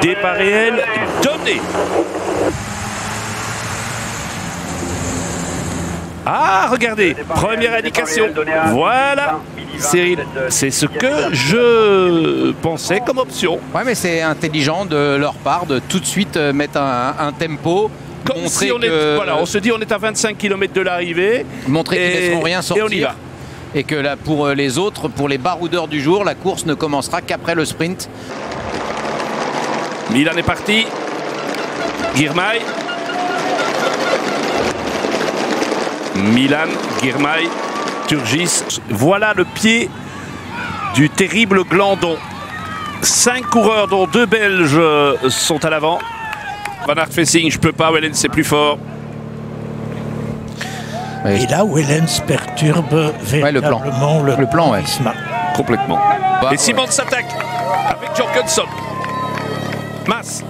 Départ réel donné. Ah, regardez, première indication. Voilà, Cyril, c'est ce que je pensais comme option. Ouais, mais c'est intelligent de leur part de tout de suite mettre un tempo. Comme si on est, voilà, on se dit on est à 25 km de l'arrivée. Montrer qu'ils ne laisseront rien sortir. Et on y va. Et que là, pour les autres, pour les baroudeurs du jour, la course ne commencera qu'après le sprint. Milan est parti. Girmay. Milan, Girmay, Turgis. Voilà le pied du terrible Glandon. 5 coureurs dont 2 Belges sont à l'avant. Van Aert fait signe, je peux pas, Wellens c'est plus fort. Oui. Et là, Wellens perturbe véritablement le plan, ouais. Complètement. Bah, et Simon s'attaque avec Jorgenson. Mas.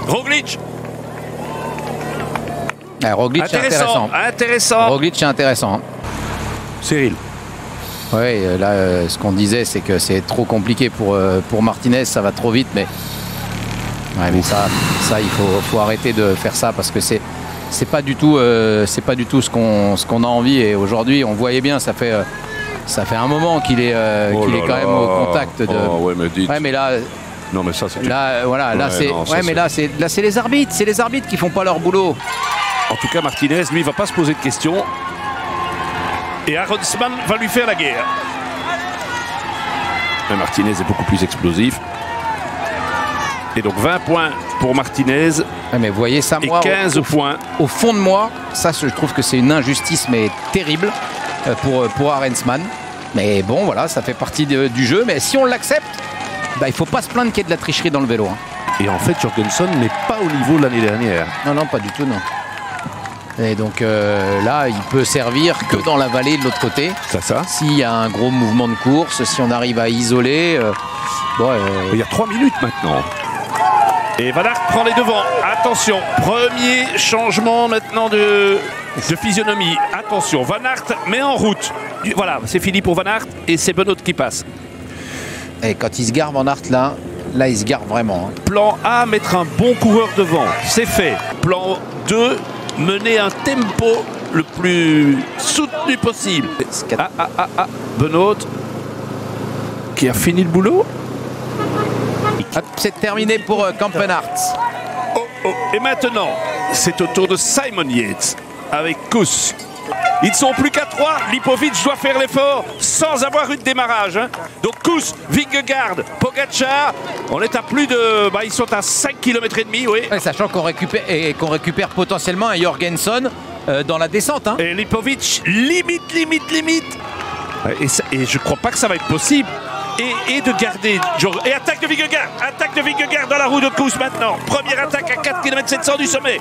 Roglic. Ouais, Roglic c'est intéressant. Intéressant. Roglic c'est intéressant. Hein. Cyril. Oui, là, ce qu'on disait, c'est que c'est trop compliqué pour Martinez, ça va trop vite, mais... Ouais, mais ça il faut arrêter de faire ça parce que c'est pas du tout ce qu'on a envie. Et aujourd'hui, on voyait bien, ça fait un moment qu'il est quand même au contact de. Ouais, mais dites. Ouais, mais là. Non, mais ça c'est. Là, voilà, là c'est. Ouais, mais là c'est les arbitres, qui font pas leur boulot. En tout cas, Martinez, lui, va pas se poser de questions. Et Aronsman va lui faire la guerre. Mais Martinez est beaucoup plus explosif. Et donc 20 points pour Martinez. Ouais, mais vous voyez ça, moi, et 15 points. Au fond de moi, ça, je trouve que c'est une injustice, mais terrible pour Arensman. Mais bon, voilà, ça fait partie du jeu. Mais si on l'accepte, bah, il ne faut pas se plaindre qu'il y ait de la tricherie dans le vélo. Hein. Et en fait, Jorgenson n'est pas au niveau de l'année dernière. Non, pas du tout, non. Et donc là, il peut servir que dans la vallée de l'autre côté. C'est ça. S'il y a un gros mouvement de course, si on arrive à isoler... Il y a 3 minutes maintenant. Et Van Aert prend les devants. Attention, premier changement maintenant de physionomie. Attention, Van Aert met en route. Voilà, c'est fini pour Van Aert et c'est Benoît qui passe. Et quand il se gare, Van Aert, là il se gare vraiment. Hein. Plan A, mettre un bon coureur devant. C'est fait. Plan 2, mener un tempo le plus soutenu possible. Benoît qui a fini le boulot. C'est terminé pour Kampenhardt. Et maintenant, c'est au tour de Simon Yates avec Kuss. Ils ne sont plus qu'à 3. Lipovic doit faire l'effort sans avoir eu de démarrage. Hein. Donc Kuss, Vingegaard, Pogačar, on est à plus de... ils sont à 5 km et demi, oui. Ouais, sachant qu'on récupère potentiellement un Jorgenson dans la descente. Hein. Et Lipovic, limite. Et je crois pas que ça va être possible. Et de garder... Et attaque de Vingegaard dans la roue de Kuss maintenant. Première attaque à 4 km 700 du sommet.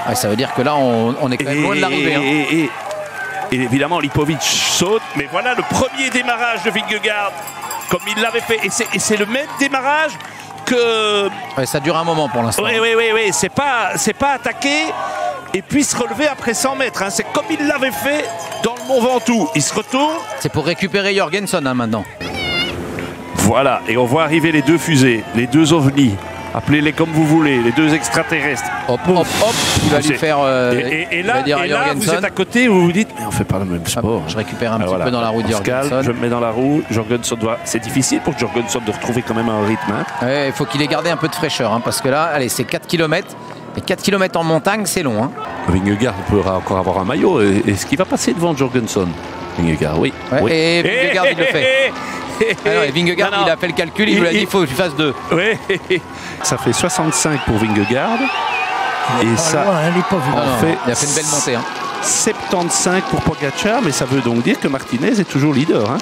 Ouais, ça veut dire que là, on est quand même loin de l'arrivée. Hein. Et évidemment, Lipovic saute. Mais voilà le premier démarrage de Vingegaard, comme il l'avait fait. Et c'est le même démarrage que... Ouais, ça dure un moment pour l'instant. Oui. C'est pas attaquer et puis se relever après 100 mètres. Hein. C'est comme il l'avait fait dans le Mont Ventoux. Il se retourne. C'est pour récupérer Jorgenson hein, maintenant. Voilà, et on voit arriver les deux fusées, les deux ovnis. Appelez-les comme vous voulez, les deux extraterrestres. Hop, il va lui faire. Et là, vous êtes à côté, vous vous dites, mais on fait pas le même sport. Je récupère un petit peu dans la roue de Jorgenson. Je me mets dans la roue. Jorgenson doit. C'est difficile pour Jorgenson de retrouver quand même un rythme. Hein. Ouais, il faut qu'il ait gardé un peu de fraîcheur, hein, parce que là, allez, c'est 4 km. Et 4 km en montagne, c'est long. Hein. Vingegaard pourra encore avoir un maillot. Est-ce qu'il va passer devant Jorgenson? Vingegaard, oui. Ouais, oui. Et Vingegaard, il le fait. Alors, et Vingegaard, il a fait le calcul, il lui a dit il faut que je fasse 2. Oui, ça fait 65 pour Vingegaard. Et ça, il a fait une belle montée. Hein. 75 pour Pogačar, mais ça veut donc dire que Martinez est toujours leader. Hein,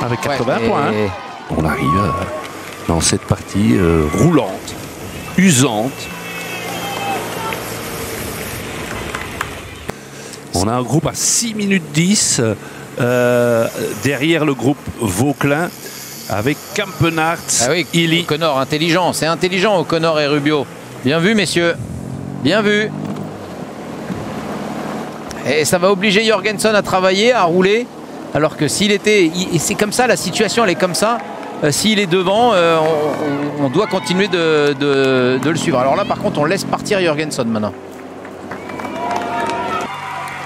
avec 80 points. Hein. On arrive dans cette partie roulante, usante. On a un groupe à 6 minutes 10. Derrière le groupe Vauclin avec Kampenhardt, Illy. O'Connor, intelligent, c'est intelligent O'Connor et Rubio. Bien vu messieurs, bien vu. Et ça va obliger Jorgenson à travailler, à rouler. Alors que s'il était... C'est comme ça, la situation elle est comme ça. s'il est devant, on doit continuer de le suivre. Alors là, par contre, on laisse partir Jorgensen maintenant.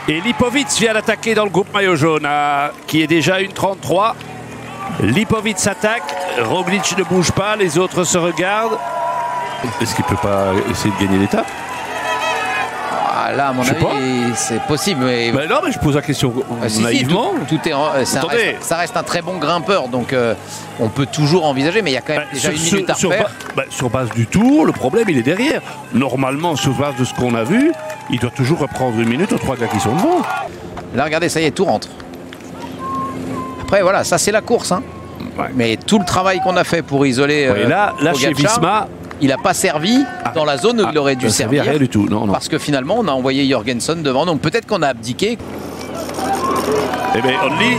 Et Lipovic vient d'attaquer dans le groupe maillot jaune, qui est déjà une 33. Lipovic s'attaque, Roglic ne bouge pas, les autres se regardent. Est-ce qu'il ne peut pas essayer de gagner l'étape? Là, à mon avis, c'est possible. Mais... Ben non, mais je pose la question naïvement. Si, tout est, ça reste un très bon grimpeur, donc on peut toujours envisager, mais il y a quand même déjà une minute à refaire. Sur base du tour, le problème, il est derrière. Normalement, sur base de ce qu'on a vu, il doit toujours reprendre une minute aux 3 gars qui sont devant. Là, regardez, ça y est, tout rentre. Après, voilà, ça, c'est la course. Hein. Ouais. Mais tout le travail qu'on a fait pour isoler là chez Visma, il n'a pas servi dans la zone où il aurait dû servir. Rien du tout, non. Parce que finalement, on a envoyé Jorgensen devant. Donc peut-être qu'on a abdiqué. Eh bien, Only,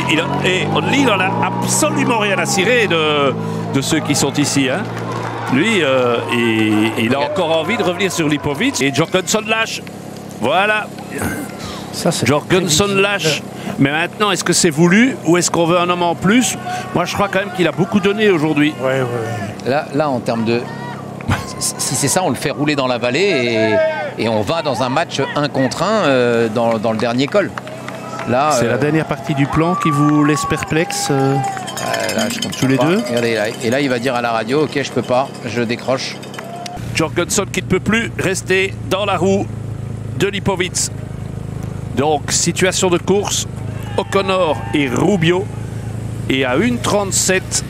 il n'en a absolument rien à cirer de ceux qui sont ici. Hein. Lui, il a encore envie de revenir sur Lipovic. Et Jorgensen lâche. Voilà. Jorgensen lâche. Mais maintenant, est-ce que c'est voulu ou est-ce qu'on veut un homme en plus? Moi, je crois quand même qu'il a beaucoup donné aujourd'hui. Ouais. Là, en termes de... Si c'est ça, on le fait rouler dans la vallée et on va dans un match 1 contre 1 dans le dernier col. C'est la dernière partie du plan qui vous laisse perplexe là, je tous les deux. Regardez, là. Et là, il va dire à la radio, ok, je peux pas, je décroche. Jorgensen qui ne peut plus rester dans la roue de Lipovic. Donc, situation de course, O'Connor et Rubio. Et à 1,37,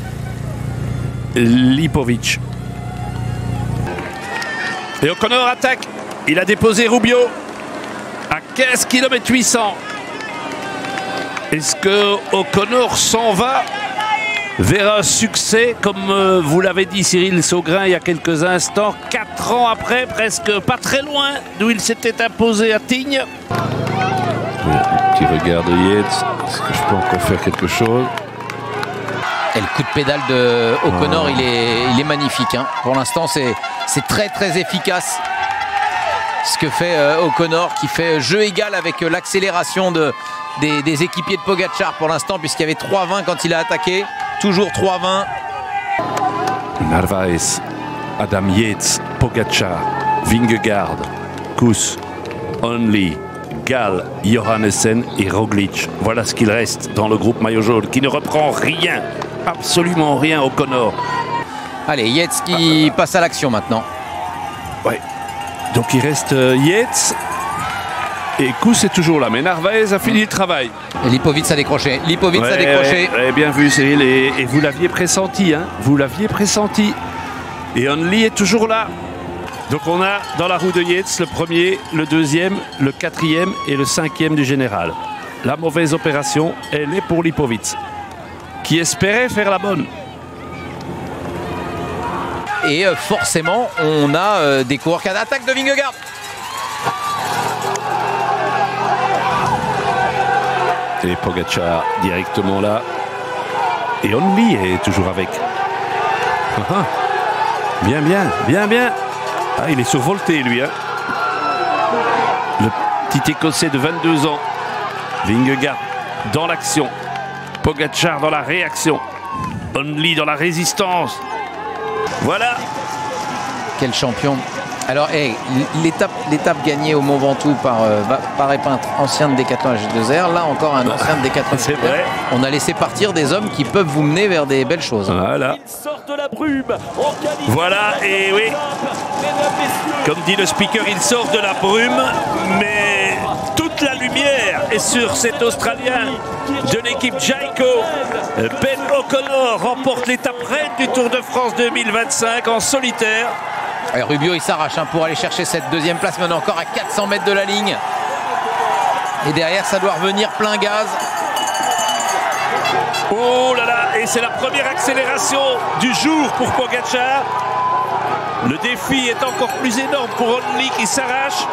Lipovic. Et O'Connor attaque. Il a déposé Rubio à 15 km 800. Est-ce que O'Connor s'en va vers un succès, comme vous l'avez dit Cyril Saugrain il y a quelques instants, 4 ans après, presque pas très loin d'où il s'était imposé à Tignes. Petit regard de Yates. Est-ce que je peux encore faire quelque chose? Et le coup de pédale de O'Connor, il est magnifique. Hein. Pour l'instant, c'est très très efficace ce que fait O'Connor, qui fait jeu égal avec l'accélération des équipiers de Pogačar pour l'instant, puisqu'il y avait 3,20 quand il a attaqué. Toujours 3,20. Narvaez, Adam Yates, Pogačar, Vingegaard, Kuss, Only, Gall, Johannesen et Roglic. Voilà ce qu'il reste dans le groupe maillot jaune, qui ne reprend rien, absolument rien, O'Connor. Allez, Yates qui passe à l'action maintenant. Ouais. Donc il reste Yates et Kuss est toujours là, mais Narvaez a fini le travail. Et Lipovic a décroché. Lipovic a décroché. Ouais, bien vu Cyril, et vous l'aviez pressenti, hein. Vous l'aviez pressenti. Et Only est toujours là. Donc on a dans la roue de Yates le premier, le deuxième, le quatrième et le cinquième du général. La mauvaise opération, elle est pour Lipovic, qui espérait faire la bonne. Et forcément, on a des coureurs qui attaquent de Vingegaard. Et Pogačar directement là. Et Only est toujours avec. Bien. Ah, il est survolté, lui. Hein. Le petit Écossais de 22 ans. Vingegaard dans l'action. Pogačar dans la réaction. Only dans la résistance. Voilà. Quel champion. Alors, l'étape gagnée au Mont Ventoux par Épintre, ancien de Decathlon H2R. Là, encore un ancien de Decathlon. C'est vrai. On a laissé partir des hommes qui peuvent vous mener vers des belles choses. Voilà. Voilà, et oui. Comme dit le speaker, il sort de la brume, mais toute la lumière est sur cet Australien de l'équipe Jayco. Ben O'Connor remporte l'étape reine du Tour de France 2025 en solitaire. Et Rubio, il s'arrache pour aller chercher cette deuxième place, mais on est encore à 400 mètres de la ligne. Et derrière, ça doit revenir plein gaz. Oh là là, et c'est la première accélération du jour pour Pogačar. Le défi est encore plus énorme pour Only qui s'arrache.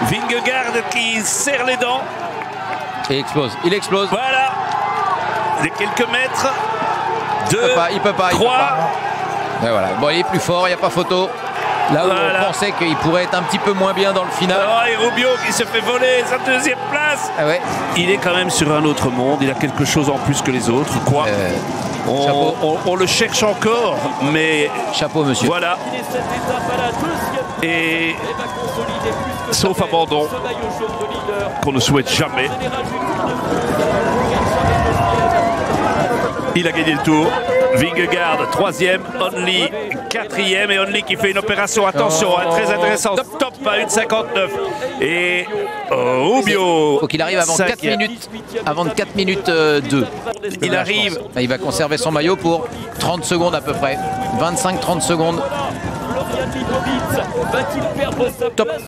Vingegaard qui serre les dents. Et il explose. Voilà. Les quelques mètres. Il peut pas. 3. Et voilà. Bon, il est plus fort, il n'y a pas photo. Là où on pensait qu'il pourrait être un petit peu moins bien dans le final. Oh, et Rubio qui se fait voler sa deuxième place. passe. Ah ouais. Il est quand même sur un autre monde. Il a quelque chose en plus que les autres. Quoi on le cherche encore, mais chapeau, monsieur. Voilà. Et sauf abandon, qu'on ne souhaite jamais. Il a gagné le tour. Vingegaard, 3e, Only 4e et Only qui fait une opération, attention, très intéressante, top à 1,59. Et Rubio. Faut qu'il arrive avant 4 minutes, avant 4 minutes 2. Il arrive. Il va conserver son maillot pour 30 secondes à peu près. 25-30 secondes. Top.